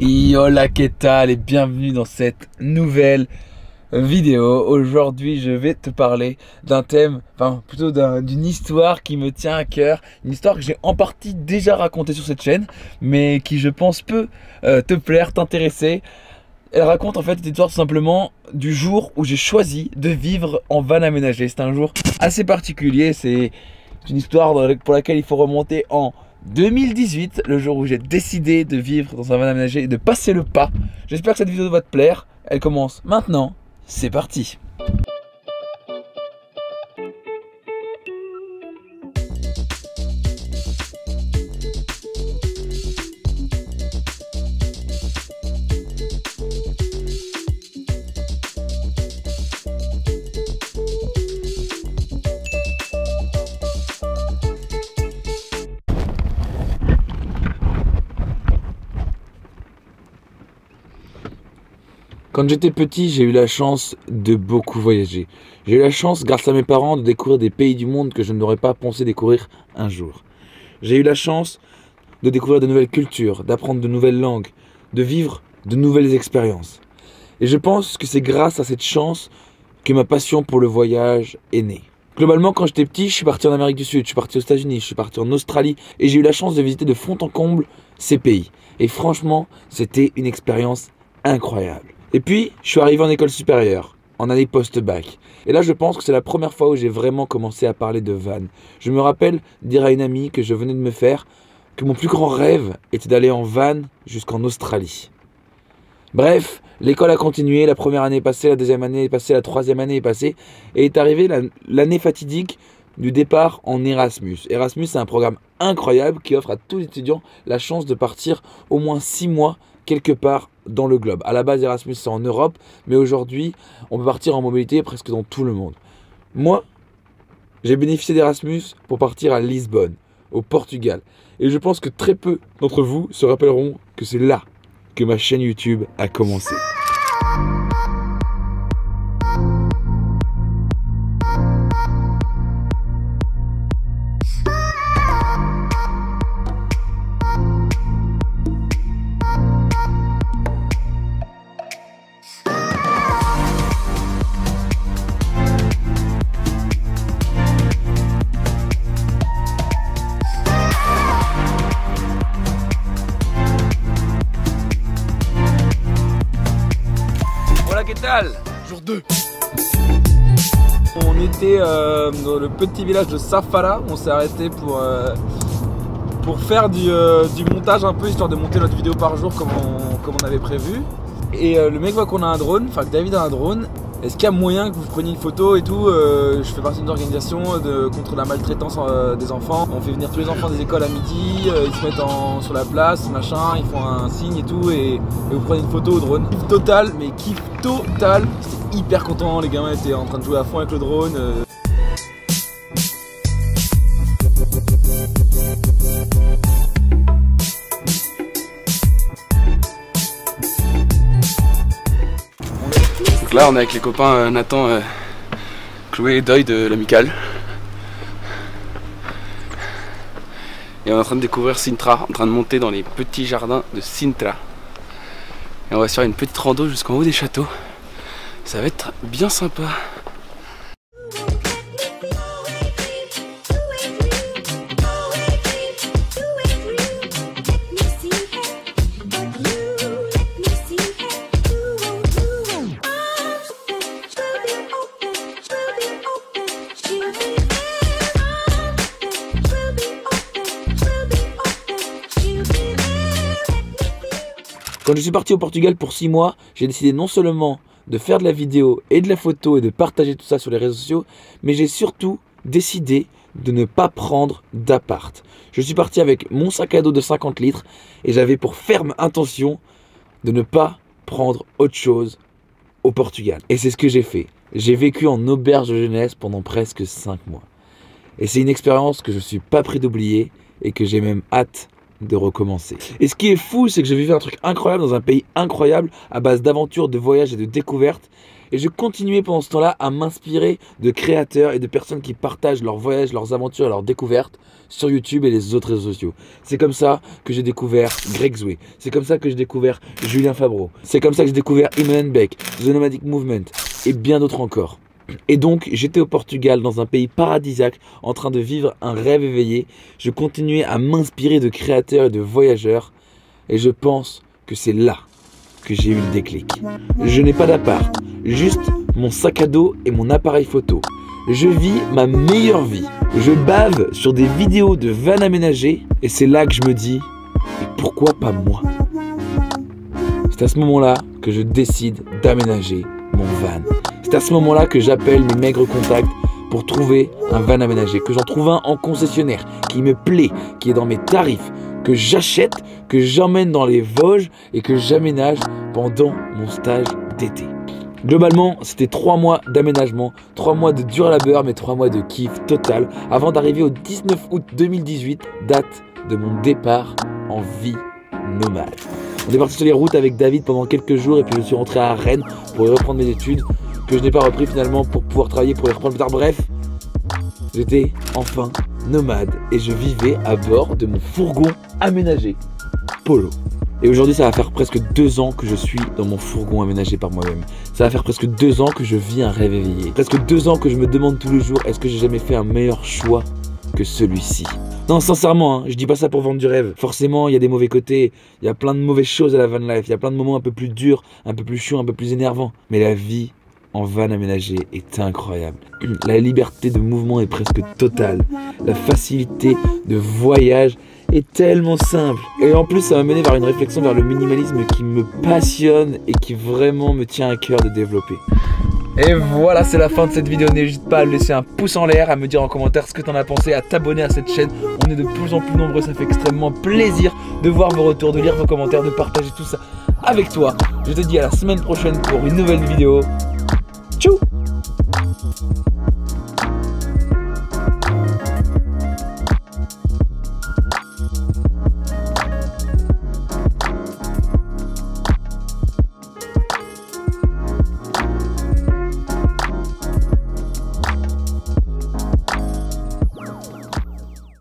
Yola, qu'est-ce tal et bienvenue dans cette nouvelle vidéo. Aujourd'hui je vais te parler d'un thème, enfin plutôt d'une histoire qui me tient à cœur. Une histoire que j'ai en partie déjà racontée sur cette chaîne, mais qui je pense peut te plaire, t'intéresser. Elle raconte en fait cette histoire tout simplement du jour où j'ai choisi de vivre en van aménagé. C'est un jour assez particulier, c'est une histoire pour laquelle il faut remonter en 2018, le jour où j'ai décidé de vivre dans un van aménagé et de passer le pas. J'espère que cette vidéo va te plaire. Elle commence maintenant. C'est parti. Quand j'étais petit, j'ai eu la chance de beaucoup voyager. J'ai eu la chance, grâce à mes parents, de découvrir des pays du monde que je n'aurais pas pensé découvrir un jour. J'ai eu la chance de découvrir de nouvelles cultures, d'apprendre de nouvelles langues, de vivre de nouvelles expériences. Et je pense que c'est grâce à cette chance que ma passion pour le voyage est née. Globalement, quand j'étais petit, je suis parti en Amérique du Sud, je suis parti aux États-Unis, je suis parti en Australie et j'ai eu la chance de visiter de fond en comble ces pays. Et franchement, c'était une expérience incroyable. Et puis, je suis arrivé en école supérieure, en année post-bac. Et là, je pense que c'est la première fois où j'ai vraiment commencé à parler de van. Je me rappelle dire à une amie que je venais de me faire que mon plus grand rêve était d'aller en van jusqu'en Australie. Bref, l'école a continué, la première année est passée, la deuxième année est passée, la troisième année est passée. Et est arrivée l'année fatidique du départ en Erasmus. Erasmus, c'est un programme incroyable qui offre à tous les étudiants la chance de partir au moins 6 mois quelque part dans le globe. À la base, Erasmus, c'est en Europe, mais aujourd'hui, on peut partir en mobilité presque dans tout le monde. Moi, j'ai bénéficié d'Erasmus pour partir à Lisbonne, au Portugal. Et je pense que très peu d'entre vous se rappelleront que c'est là que ma chaîne YouTube a commencé. Jour 2. On était dans le petit village de Safara. On s'est arrêté pour faire du montage un peu, histoire de monter notre vidéo par jour comme on avait prévu. Et le mec voit qu'on a un drone, enfin que David a un drone. Est-ce qu'il y a moyen que vous preniez une photo et tout? Je fais partie d'une organisation contre la maltraitance des enfants. On fait venir tous les enfants des écoles à midi, ils se mettent sur la place, machin, ils font un signe et tout, et vous prenez une photo au drone. Kiff total, mais kiff total. J'étais hyper content, les gamins étaient en train de jouer à fond avec le drone. Donc là on est avec les copains Nathan, Chloé et Doy de l'Amicale. Et on est en train de découvrir Sintra, en train de monter dans les petits jardins de Sintra. Et on va se faire une petite rando jusqu'en haut des châteaux. Ça va être bien sympa. Quand je suis parti au Portugal pour 6 mois, j'ai décidé non seulement de faire de la vidéo et de la photo et de partager tout ça sur les réseaux sociaux, mais j'ai surtout décidé de ne pas prendre d'appart. Je suis parti avec mon sac à dos de 50 litres et j'avais pour ferme intention de ne pas prendre autre chose au Portugal. Et c'est ce que j'ai fait. J'ai vécu en auberge de jeunesse pendant presque 5 mois. Et c'est une expérience que je ne suis pas prêt d'oublier et que j'ai même hâte de recommencer. Et ce qui est fou, c'est que j'ai vécu un truc incroyable dans un pays incroyable à base d'aventures, de voyages et de découvertes. Et je continuais pendant ce temps-là à m'inspirer de créateurs et de personnes qui partagent leurs voyages, leurs aventures et leurs découvertes sur YouTube et les autres réseaux sociaux. C'est comme ça que j'ai découvert Greg Zoué. C'est comme ça que j'ai découvert Julien Fabreau. C'est comme ça que j'ai découvert Imran Beck, The Nomadic Movement et bien d'autres encore. Et donc j'étais au Portugal dans un pays paradisiaque en train de vivre un rêve éveillé. Je continuais à m'inspirer de créateurs et de voyageurs et je pense que c'est là que j'ai eu le déclic. Je n'ai pas d'appart, juste mon sac à dos et mon appareil photo. Je vis ma meilleure vie. Je bave sur des vidéos de van aménagés et c'est là que je me dis, et pourquoi pas moi? C'est à ce moment-là que je décide d'aménager mon van. C'est à ce moment-là que j'appelle mes maigres contacts pour trouver un van aménagé, que j'en trouve un en concessionnaire, qui me plaît, qui est dans mes tarifs, que j'achète, que j'emmène dans les Vosges et que j'aménage pendant mon stage d'été. Globalement, c'était 3 mois d'aménagement, 3 mois de dur labeur, mais 3 mois de kiff total avant d'arriver au 19 août 2018, date de mon départ en vie nomade. On est parti sur les routes avec David pendant quelques jours et puis je suis rentré à Rennes pour y reprendre mes études que je n'ai pas repris finalement pour pouvoir travailler, pour les reprendre plus tard. Bref, j'étais enfin nomade et je vivais à bord de mon fourgon aménagé Polo. Et aujourd'hui, ça va faire presque 2 ans que je suis dans mon fourgon aménagé par moi-même. Ça va faire presque 2 ans que je vis un rêve éveillé. Presque 2 ans que je me demande tous les jours, est-ce que j'ai jamais fait un meilleur choix que celui-ci? Non, sincèrement, hein, je dis pas ça pour vendre du rêve. Forcément, il y a des mauvais côtés, il y a plein de mauvaises choses à la van life, il y a plein de moments un peu plus durs, un peu plus chiants, un peu plus énervants. Mais la vie en van aménagé est incroyable. La liberté de mouvement est presque totale. La facilité de voyage est tellement simple. Et en plus, ça m'a mené vers une réflexion vers le minimalisme qui me passionne et qui vraiment me tient à cœur de développer. Et voilà, c'est la fin de cette vidéo. N'hésite pas à laisser un pouce en l'air, à me dire en commentaire ce que t'en as pensé, à t'abonner à cette chaîne. On est de plus en plus nombreux, ça fait extrêmement plaisir de voir vos retours, de lire vos commentaires, de partager tout ça avec toi. Je te dis à la semaine prochaine pour une nouvelle vidéo. Tchou!